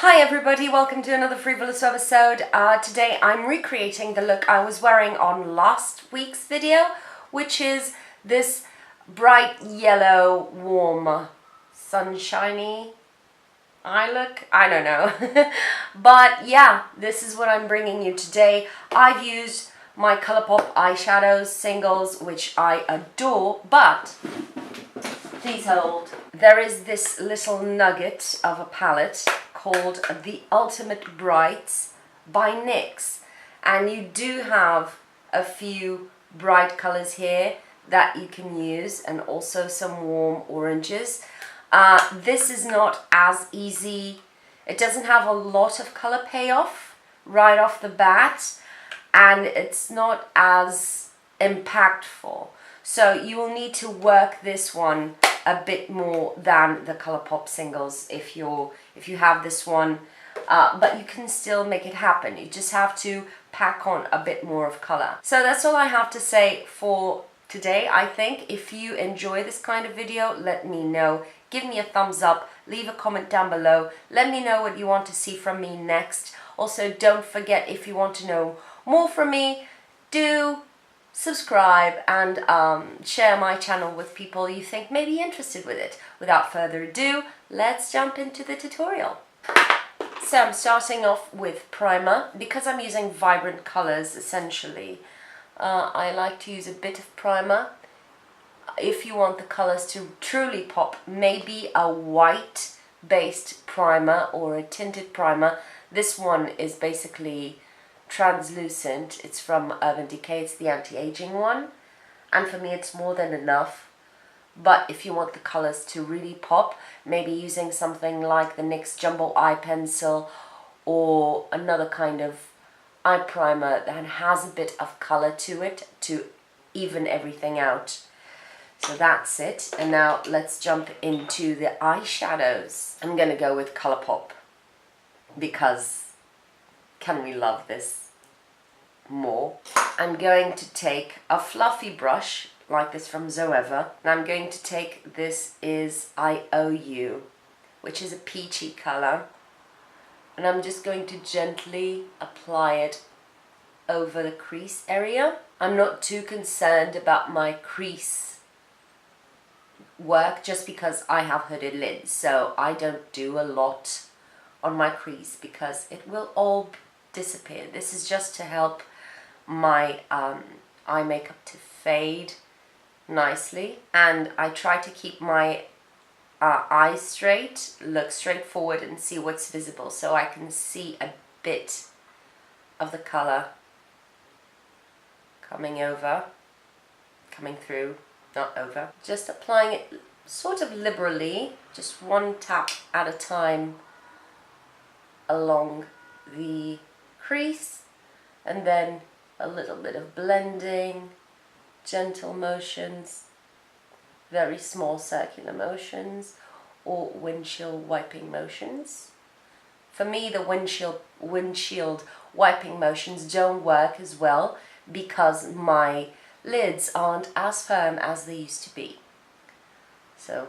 Hi everybody, welcome to another free.volous episode. Today I'm recreating the look I was wearing on last week's video, which is this bright yellow, warm, sunshiny eye look. I don't know. But yeah, this is what I'm bringing you today. I've used my ColourPop eyeshadows, singles, which I adore, but please hold. There is this little nugget of a palette called the Ultimate Brights by NYX, and you do have a few bright colors here that you can use, and also some warm oranges. This is not as easy. It doesn't have a lot of color payoff right off the bat, and it's not as impactful, so you will need to work this one a bit more than the ColourPop singles if you have this one, but you can still make it happen. You just have to pack on a bit more of color. So that's all I have to say for today. I think if you enjoy this kind of video, let me know. Give me a thumbs up, leave a comment down below, let me know what you want to see from me next. Also, don't forget, if you want to know more from me, do subscribe and share my channel with people you think may be interested with it. Without further ado, let's jump into the tutorial. So I'm starting off with primer. Because I'm using vibrant colors essentially, I like to use a bit of primer. If you want the colors to truly pop, maybe a white based primer or a tinted primer. This one is basically translucent. It's from Urban Decay. It's the anti-aging one, and for me it's more than enough. But if you want the colors to really pop, maybe using something like the NYX Jumbo Eye Pencil or another kind of eye primer that has a bit of color to it to even everything out. So that's it, and now let's jump into the eyeshadows. I'm gonna go with ColourPop because can we love this more? I'm going to take a fluffy brush like this from Zoeva, and I'm going to take, this is IOU, which is a peachy color, and I'm just going to gently apply it over the crease area. I'm not too concerned about my crease work just because I have hooded lids, so I don't do a lot on my crease because it will all disappear. This is just to help my eye makeup to fade nicely, and I try to keep my eyes straight, look straight forward and see what's visible, so I can see a bit of the color coming through, not over. Just applying it sort of liberally, just one tap at a time along the crease, and then a little bit of blending, gentle motions, very small circular motions, or windshield wiping motions. For me, the windshield wiping motions don't work as well because my lids aren't as firm as they used to be. So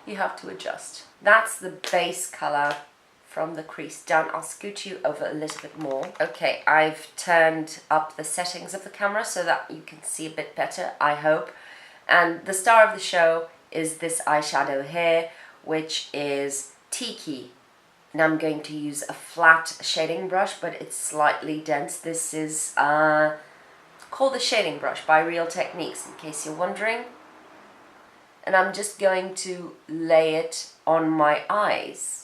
you have to adjust. That's the base color from the crease down. I'll scoot you over a little bit more. Okay, I've turned up the settings of the camera so that you can see a bit better, I hope. And the star of the show is this eyeshadow here, which is TIKI. And I'm going to use a flat shading brush, but it's slightly dense. This is called the Shading Brush by Real Techniques, in case you're wondering. And I'm just going to lay it on my eyes.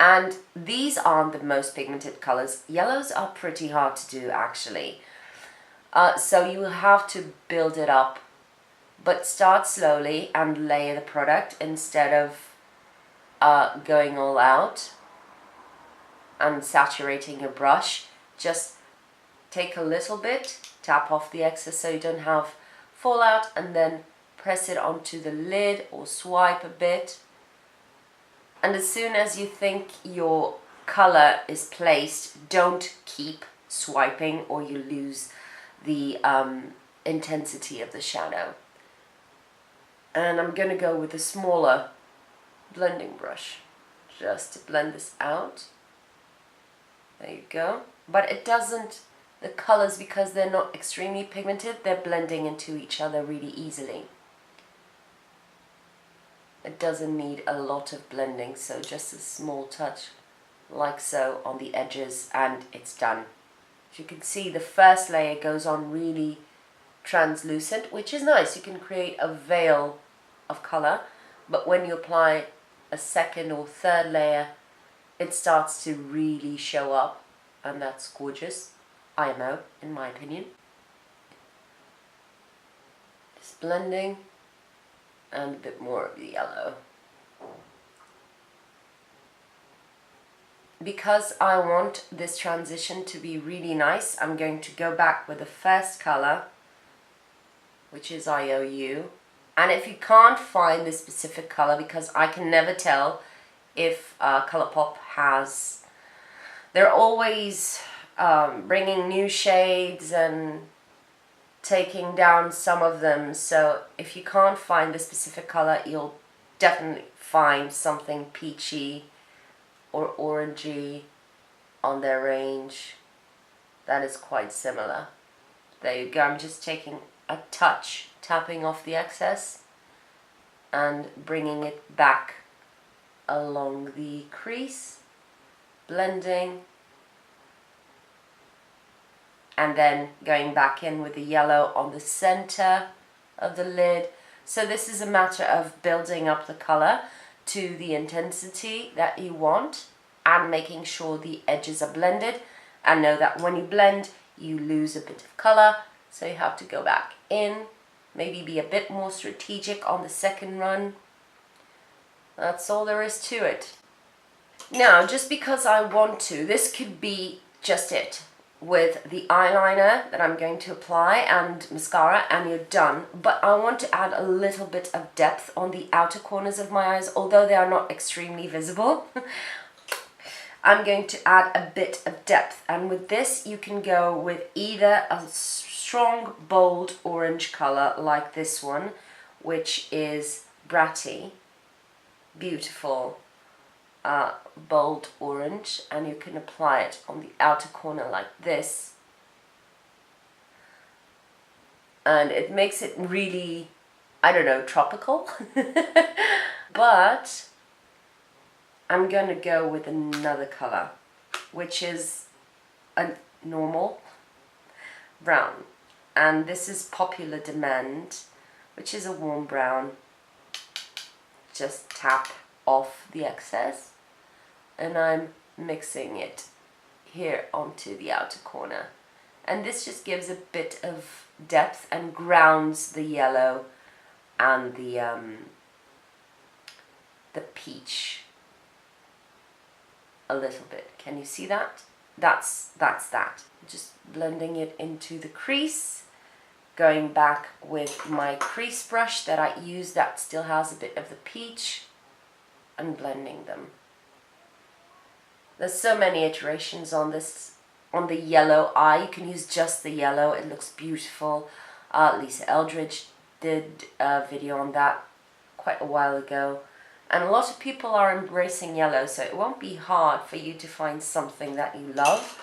And these aren't the most pigmented colors. Yellows are pretty hard to do actually. So you will have to build it up, but start slowly and layer the product instead of going all out and saturating your brush. Just take a little bit, tap off the excess so you don't have fallout, and then press it onto the lid or swipe a bit. And as soon as you think your color is placed, don't keep swiping or you lose the intensity of the shadow. And I'm going to go with a smaller blending brush just to blend this out. There you go. But it doesn't, the colors, because they're not extremely pigmented, they're blending into each other really easily. It doesn't need a lot of blending, so just a small touch like so on the edges and it's done. As you can see, the first layer goes on really translucent, which is nice. You can create a veil of color, but when you apply a second or third layer, it starts to really show up, and that's gorgeous. IMO, in my opinion. Just blending and a bit more of the yellow. Because I want this transition to be really nice, I'm going to go back with the first color, which is IOU. And if you can't find this specific color, because I can never tell if Colourpop has, they're always bringing new shades and taking down some of them, so if you can't find the specific color, you'll definitely find something peachy or orangey on their range that is quite similar. There you go. I'm just taking a touch, tapping off the excess and bringing it back along the crease, blending, and then going back in with the yellow on the center of the lid. So this is a matter of building up the color to the intensity that you want and making sure the edges are blended, and know that when you blend you lose a bit of color, so you have to go back in, maybe be a bit more strategic on the second run. That's all there is to it. Now, just because I want to, this could be just it with the eyeliner that I'm going to apply and mascara, and you're done. But I want to add a little bit of depth on the outer corners of my eyes, although they are not extremely visible. I'm going to add a bit of depth, and with this you can go with either a strong bold orange color like this one, which is BRATTY, beautiful bold orange, and you can apply it on the outer corner like this, and it makes it really, I don't know, tropical. But I'm gonna go with another color, which is a normal brown, and this is Popular Demand, which is a warm brown. Just tap off the excess, and I'm mixing it here onto the outer corner, and this just gives a bit of depth and grounds the yellow and the peach a little bit. Can you see that? That's that. Just blending it into the crease, going back with my crease brush that I use that still has a bit of the peach, and blending them. There's so many iterations on this, on the yellow eye. You can use just the yellow, it looks beautiful. Lisa Eldridge did a video on that quite a while ago, and a lot of people are embracing yellow, so it won't be hard for you to find something that you love.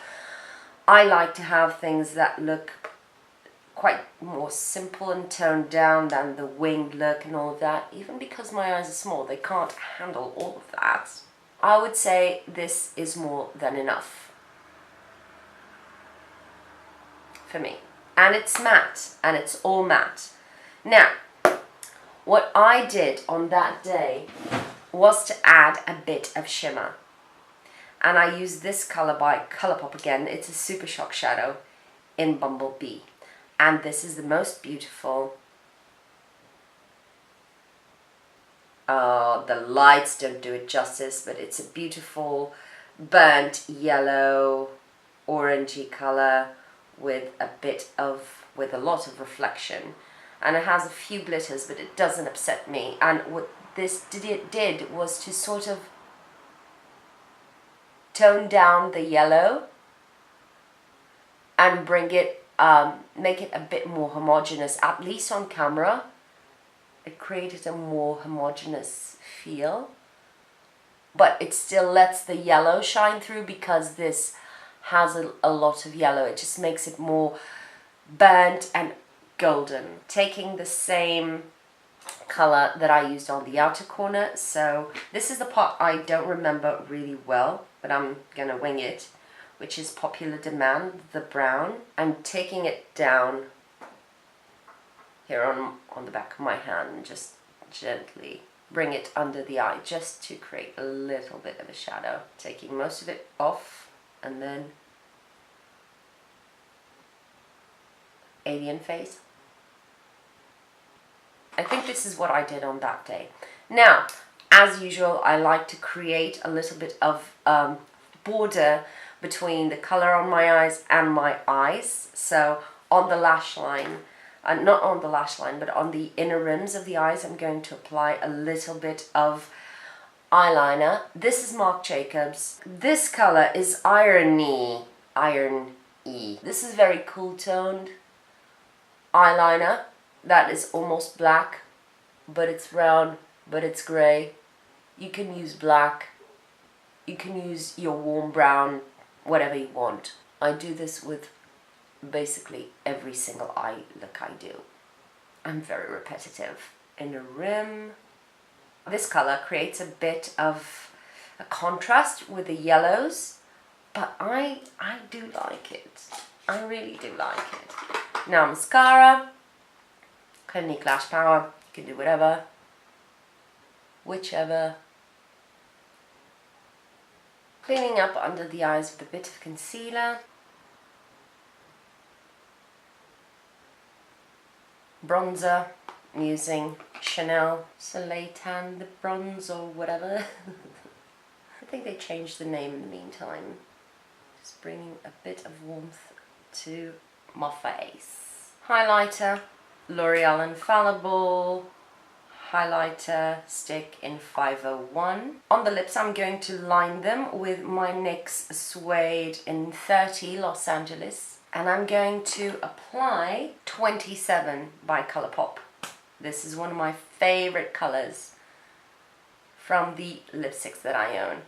I like to have things that look quite more simple and toned down than the winged look and all of that, even because my eyes are small, they can't handle all of that. I would say this is more than enough for me. And it's matte, and it's all matte. Now, what I did on that day was to add a bit of shimmer. And I used this color by Colourpop again. It's a Super Shock Shadow in Bumblebee. And this is the most beautiful. The lights don't do it justice, but it's a beautiful burnt yellow, orangey color with a lot of reflection. And it has a few glitters, but it doesn't upset me. And what this did was to sort of tone down the yellow and bring it, make it a bit more homogeneous, at least on camera. it created a more homogeneous feel. But it still lets the yellow shine through because this has a lot of yellow. It just makes it more burnt and golden. Taking the same color that I used on the outer corner. So this is the part I don't remember really well, but I'm gonna wing it, which is Popular Demand, the brown. I'm taking it down here on the back of my hand and just gently bring it under the eye just to create a little bit of a shadow. Taking most of it off and then alien face. I think this is what I did on that day. Now, as usual, I like to create a little bit of border between the color on my eyes and my eyes. So on the lash line, not on the lash line, but on the inner rims of the eyes, I'm going to apply a little bit of eyeliner. This is Marc Jacobs. This color is Irony. This is very cool toned eyeliner that is almost black, but it's round, but it's gray. You can use black, you can use your warm brown, whatever you want. I do this with basically every single eye look I do. I'm very repetitive. In the rim, this color creates a bit of a contrast with the yellows, but I do like it. I really do like it. Now mascara, Clinique Lash Power, you can do whatever, whichever. Cleaning up under the eyes with a bit of concealer. Bronzer, I'm using Chanel Soleil Tan, the bronze or whatever. I think they changed the name in the meantime. Just bringing a bit of warmth to my face. Highlighter, L'Oreal Infallible highlighter stick in 501. On the lips I'm going to line them with my NYX Suede in 30 Los Angeles, and I'm going to apply 27 by Colourpop. This is one of my favorite colors from the lipsticks that I own.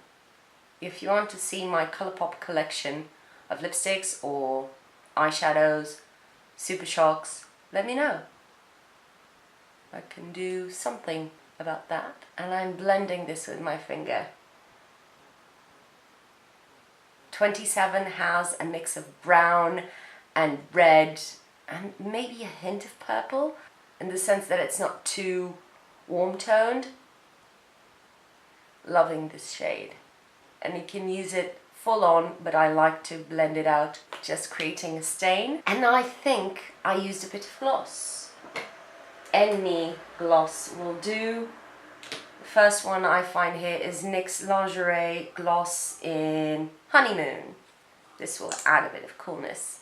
If you want to see my Colourpop collection of lipsticks or eyeshadows, Super Shocks, let me know. I can do something about that. And I'm blending this with my finger. 27 has a mix of brown and red and maybe a hint of purple, in the sense that it's not too warm toned. Loving this shade. And you can use it full on, but I like to blend it out, just creating a stain. And I think I used a bit of gloss. Any gloss will do. The first one I find here is NYX Lingerie Gloss in Honeymoon. This will add a bit of coolness.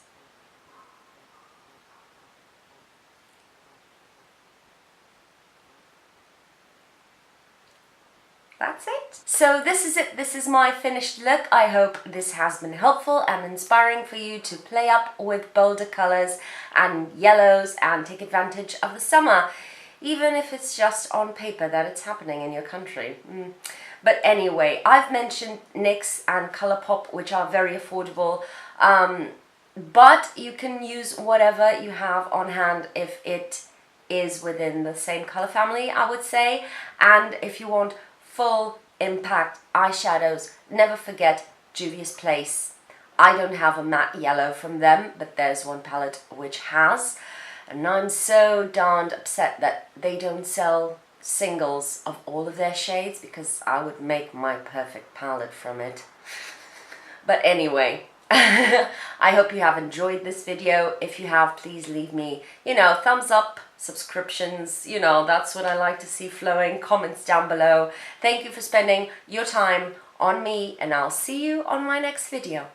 That's it. So this is it. This is my finished look. I hope this has been helpful and inspiring for you to play up with bolder colors and yellows and take advantage of the summer, even if it's just on paper that it's happening in your country. But anyway, I've mentioned NYX and Colourpop, which are very affordable, but you can use whatever you have on hand if it is within the same color family, I would say. And if you want full impact eyeshadows, never forget Juvia's Place. I don't have a matte yellow from them, but there's one palette which has, and I'm so darned upset that they don't sell singles of all of their shades, because I would make my perfect palette from it. But anyway, I hope you have enjoyed this video. If you have, please leave me, thumbs up, subscriptions, that's what I like to see flowing, comments down below. Thank you for spending your time on me, and I'll see you on my next video.